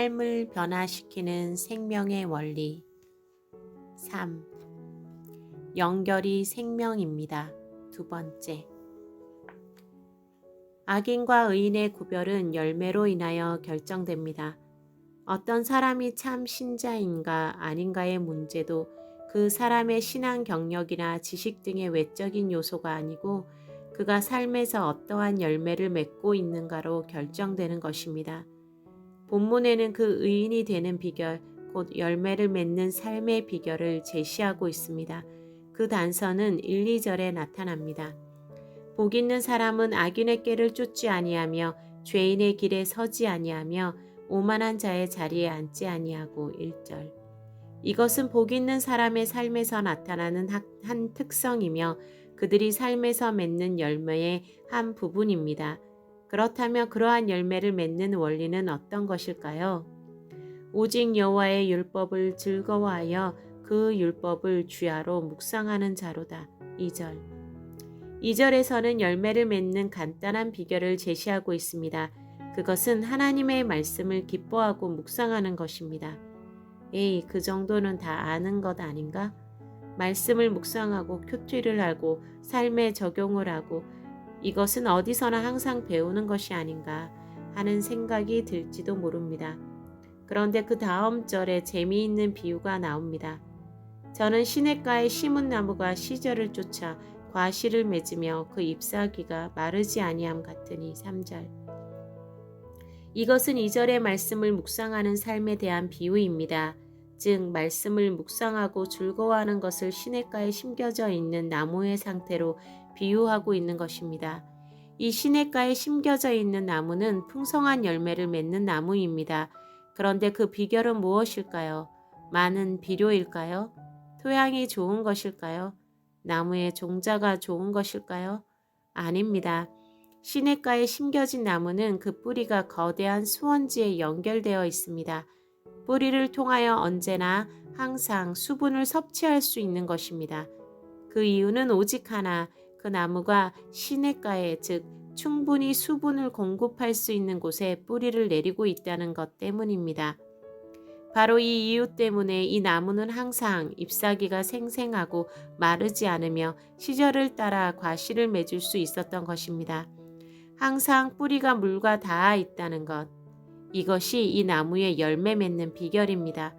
삶을 변화시키는 생명의 원리. 3. 연결이 생명입니다. 두 번째. 악인과 의인의 구별은 열매로 인하여 결정됩니다. 어떤 사람이 참 신자인가 아닌가의 문제도 그 사람의 신앙 경력이나 지식 등의 외적인 요소가 아니고 그가 삶에서 어떠한 열매를 맺고 있는가로 결정되는 것입니다. 본문에는 그 의인이 되는 비결, 곧 열매를 맺는 삶의 비결을 제시하고 있습니다. 그 단서는 1, 2절에 나타납니다. 복 있는 사람은 악인의 꾀를 쫓지 아니하며 죄인의 길에 서지 아니하며 오만한 자의 자리에 앉지 아니하고 1절. 이것은 복 있는 사람의 삶에서 나타나는 한 특성이며 그들이 삶에서 맺는 열매의 한 부분입니다. 그렇다면 그러한 열매를 맺는 원리는 어떤 것일까요? 오직 여호와의 율법을 즐거워하여 그 율법을 주야로 묵상하는 자로다. 2절. 2절에서는 열매를 맺는 간단한 비결을 제시하고 있습니다. 그것은 하나님의 말씀을 기뻐하고 묵상하는 것입니다. 에이, 그 정도는 다 아는 것 아닌가? 말씀을 묵상하고 큐티를 하고 삶에 적용을 하고 이것은 어디서나 항상 배우는 것이 아닌가 하는 생각이 들지도 모릅니다. 그런데 그 다음 절에 재미있는 비유가 나옵니다. 저는 시냇가에 심은 나무가 시절을 쫓아 과실을 맺으며 그 잎사귀가 마르지 아니함 같으니 3절. 이것은 2절의 말씀을 묵상하는 삶에 대한 비유입니다. 즉 말씀을 묵상하고 즐거워하는 것을 시냇가에 심겨져 있는 나무의 상태로 비유하고 있는 것입니다. 이 시냇가에 심겨져 있는 나무는 풍성한 열매를 맺는 나무입니다. 그런데 그 비결은 무엇일까요? 많은 비료일까요? 토양이 좋은 것일까요? 나무의 종자가 좋은 것일까요? 아닙니다. 시냇가에 심겨진 나무는 그 뿌리가 거대한 수원지에 연결되어 있습니다. 뿌리를 통하여 언제나 항상 수분을 섭취할 수 있는 것입니다. 그 이유는 오직 하나, 그 나무가 시냇가에 즉 충분히 수분을 공급할 수 있는 곳에 뿌리를 내리고 있다는 것 때문입니다. 바로 이 이유 때문에 이 나무는 항상 잎사귀가 생생하고 마르지 않으며 시절을 따라 과실을 맺을 수 있었던 것입니다. 항상 뿌리가 물과 닿아 있다는 것. 이것이 이 나무의 열매 맺는 비결입니다.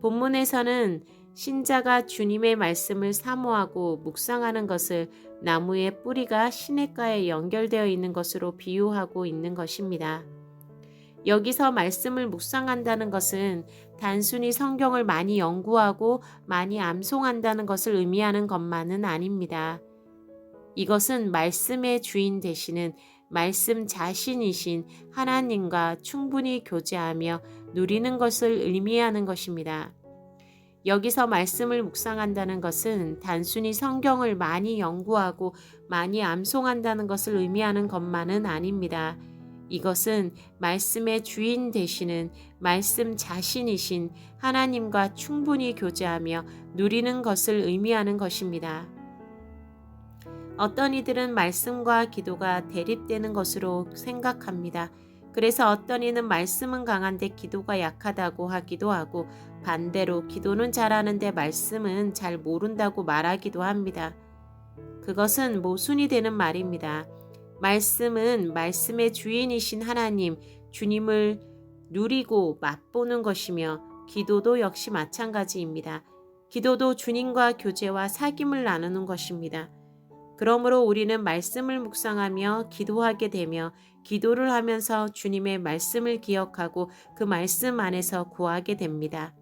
본문에서는 신자가 주님의 말씀을 사모하고 묵상하는 것을 나무의 뿌리가 시냇가에 연결되어 있는 것으로 비유하고 있는 것입니다. 여기서 말씀을 묵상한다는 것은 단순히 성경을 많이 연구하고 많이 암송한다는 것을 의미하는 것만은 아닙니다. 이것은 말씀의 주인 되시는 말씀 자신이신 하나님과 충분히 교제하며 누리는 것을 의미하는 것입니다. 여기서 말씀을 묵상한다는 것은 단순히 성경을 많이 연구하고 많이 암송한다는 것을 의미하는 것만은 아닙니다. 이것은 말씀의 주인 되시는 말씀 자신이신 하나님과 충분히 교제하며 누리는 것을 의미하는 것입니다. 어떤 이들은 말씀과 기도가 대립되는 것으로 생각합니다. 그래서 어떤 이는 말씀은 강한데 기도가 약하다고 하기도 하고 반대로 기도는 잘하는데 말씀은 잘 모른다고 말하기도 합니다. 그것은 모순이 되는 말입니다. 말씀은 말씀의 주인이신 하나님, 주님을 누리고 맛보는 것이며 기도도 역시 마찬가지입니다. 기도도 주님과 교제와 사귐을 나누는 것입니다. 그러므로 우리는 말씀을 묵상하며 기도하게 되며 기도를 하면서 주님의 말씀을 기억하고 그 말씀 안에서 구하게 됩니다.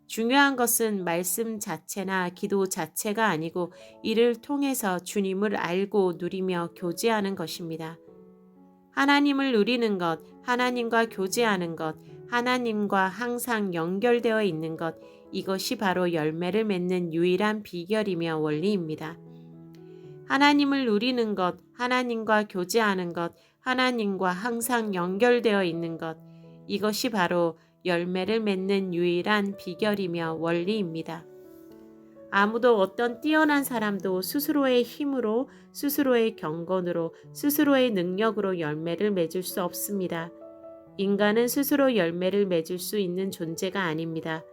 중요한 것은 말씀 자체나 기도 자체가 아니고 이를 통해서 주님을 알고 누리며 교제하는 것입니다. 하나님을 누리는 것, 하나님과 교제하는 것, 하나님과 항상 연결되어 있는 것, 이것이 바로 열매를 맺는 유일한 비결이며 원리입니다. 하나님을 누리는 것, 하나님과 교제하는 것, 하나님과 항상 연결되어 있는 것, 이것이 바로 열매를 맺는 유일한 비결이며 원리입니다. 아무도 어떤 뛰어난 사람도 스스로의 힘으로, 스스로의 경건으로, 스스로의 능력으로 열매를 맺을 수 없습니다. 인간은 스스로 열매를 맺을 수 있는 존재가 아닙니다.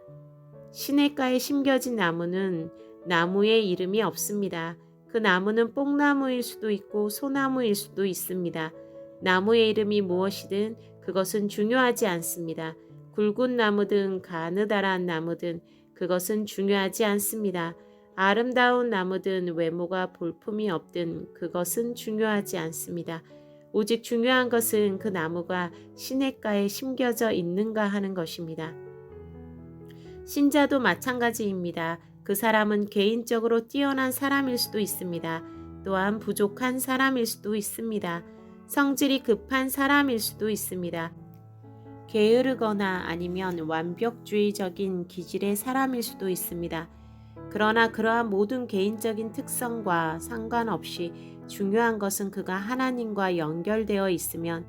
시냇가에 심겨진 나무는 나무의 이름이 없습니다. 그 나무는 뽕나무일 수도 있고 소나무일 수도 있습니다. 나무의 이름이 무엇이든 그것은 중요하지 않습니다. 굵은 나무든 가느다란 나무든 그것은 중요하지 않습니다. 아름다운 나무든 외모가 볼품이 없든 그것은 중요하지 않습니다. 오직 중요한 것은 그 나무가 시냇가에 심겨져 있는가 하는 것입니다. 신자도 마찬가지입니다. 그 사람은 개인적으로 뛰어난 사람일 수도 있습니다. 또한 부족한 사람일 수도 있습니다. 성질이 급한 사람일 수도 있습니다. 게으르거나 아니면 완벽주의적인 기질의 사람일 수도 있습니다. 그러나 그러한 모든 개인적인 특성과 상관없이 중요한 것은 그가 하나님과 연결되어 있으면,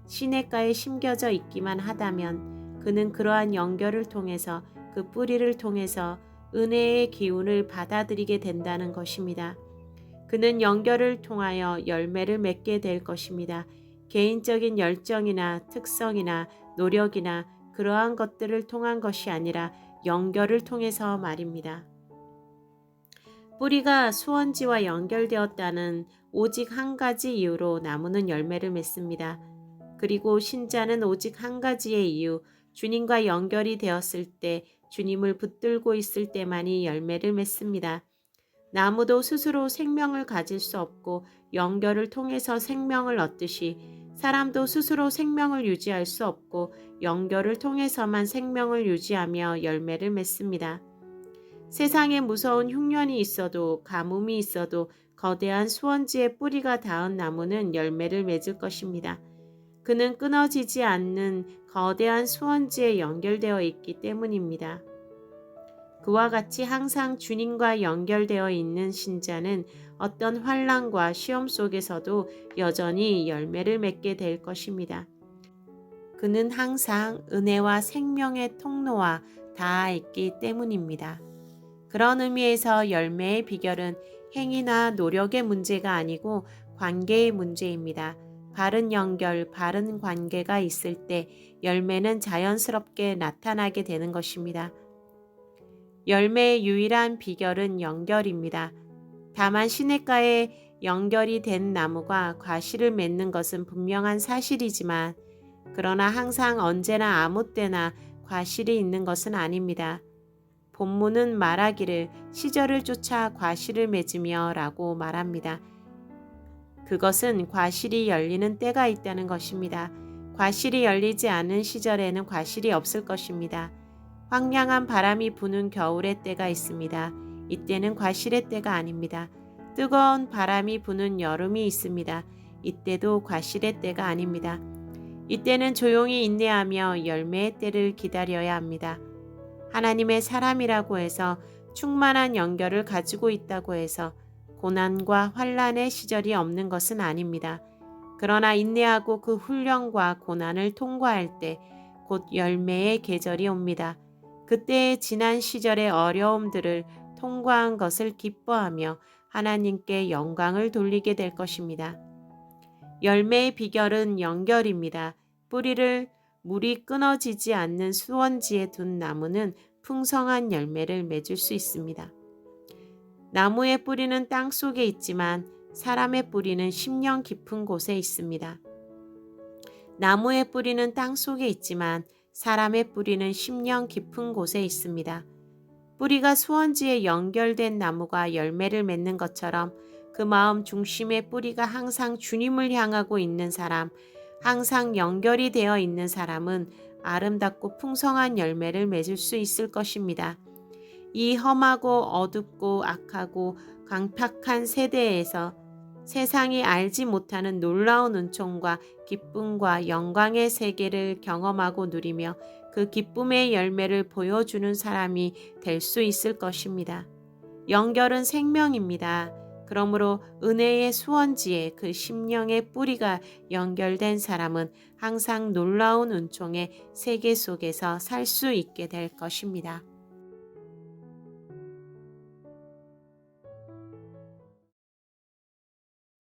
시냇가에 심겨져 있기만 하다면 그는 그러한 연결을 통해서, 그 뿌리를 통해서 은혜의 기운을 받아들이게 된다는 것입니다. 그는 연결을 통하여 열매를 맺게 될 것입니다. 개인적인 열정이나 특성이나 노력이나 그러한 것들을 통한 것이 아니라 연결을 통해서 말입니다. 뿌리가 수원지와 연결되었다는 오직 한 가지 이유로 나무는 열매를 맺습니다. 그리고 신자는 오직 한 가지의 이유, 주님과 연결이 되었을 때, 주님을 붙들고 있을 때만이 열매를 맺습니다. 나무도 스스로 생명을 가질 수 없고 연결을 통해서 생명을 얻듯이, 사람도 스스로 생명을 유지할 수 없고 연결을 통해서만 생명을 유지하며 열매를 맺습니다. 세상에 무서운 흉년이 있어도, 가뭄이 있어도 거대한 수원지에 뿌리가 닿은 나무는 열매를 맺을 것입니다. 그는 끊어지지 않는 거대한 수원지에 연결되어 있기 때문입니다. 그와 같이 항상 주님과 연결되어 있는 신자는 어떤 환난과 시험 속에서도 여전히 열매를 맺게 될 것입니다. 그는 항상 은혜와 생명의 통로와 닿아 있기 때문입니다. 그런 의미에서 열매의 비결은 행위나 노력의 문제가 아니고 관계의 문제입니다. 바른 연결, 바른 관계가 있을 때 열매는 자연스럽게 나타나게 되는 것입니다. 열매의 유일한 비결은 연결입니다. 다만 시냇가에 연결이 된 나무가 과실을 맺는 것은 분명한 사실이지만, 그러나 항상 언제나 아무 때나 과실이 있는 것은 아닙니다. 본문은 말하기를 시절을 쫓아 과실을 맺으며 라고 말합니다. 그것은 과실이 열리는 때가 있다는 것입니다. 과실이 열리지 않은 시절에는 과실이 없을 것입니다. 황량한 바람이 부는 겨울의 때가 있습니다. 이때는 과실의 때가 아닙니다. 뜨거운 바람이 부는 여름이 있습니다. 이때도 과실의 때가 아닙니다. 이때는 조용히 인내하며 열매의 때를 기다려야 합니다. 하나님의 사람이라고 해서, 충만한 연결을 가지고 있다고 해서 고난과 환난의 시절이 없는 것은 아닙니다. 그러나 인내하고 그 훈련과 고난을 통과할 때 곧 열매의 계절이 옵니다. 그때의 지난 시절의 어려움들을 통과한 것을 기뻐하며 하나님께 영광을 돌리게 될 것입니다. 열매의 비결은 연결입니다. 뿌리를 물이 끊어지지 않는 수원지에 둔 나무는 풍성한 열매를 맺을 수 있습니다. 나무의 뿌리는 땅 속에 있지만 사람의 뿌리는 심령 깊은 곳에 있습니다. 나무의 뿌리는 땅 속에 있지만 사람의 뿌리는 심령 깊은 곳에 있습니다. 뿌리가 수원지에 연결된 나무가 열매를 맺는 것처럼, 그 마음 중심의 뿌리가 항상 주님을 향하고 있는 사람, 항상 연결이 되어 있는 사람은 아름답고 풍성한 열매를 맺을 수 있을 것입니다. 이 험하고 어둡고 악하고 강팍한 세대에서 세상이 알지 못하는 놀라운 은총과 기쁨과 영광의 세계를 경험하고 누리며 그 기쁨의 열매를 보여주는 사람이 될 수 있을 것입니다. 연결은 생명입니다. 그러므로 은혜의 수원지에 그 심령의 뿌리가 연결된 사람은 항상 놀라운 은총의 세계 속에서 살 수 있게 될 것입니다.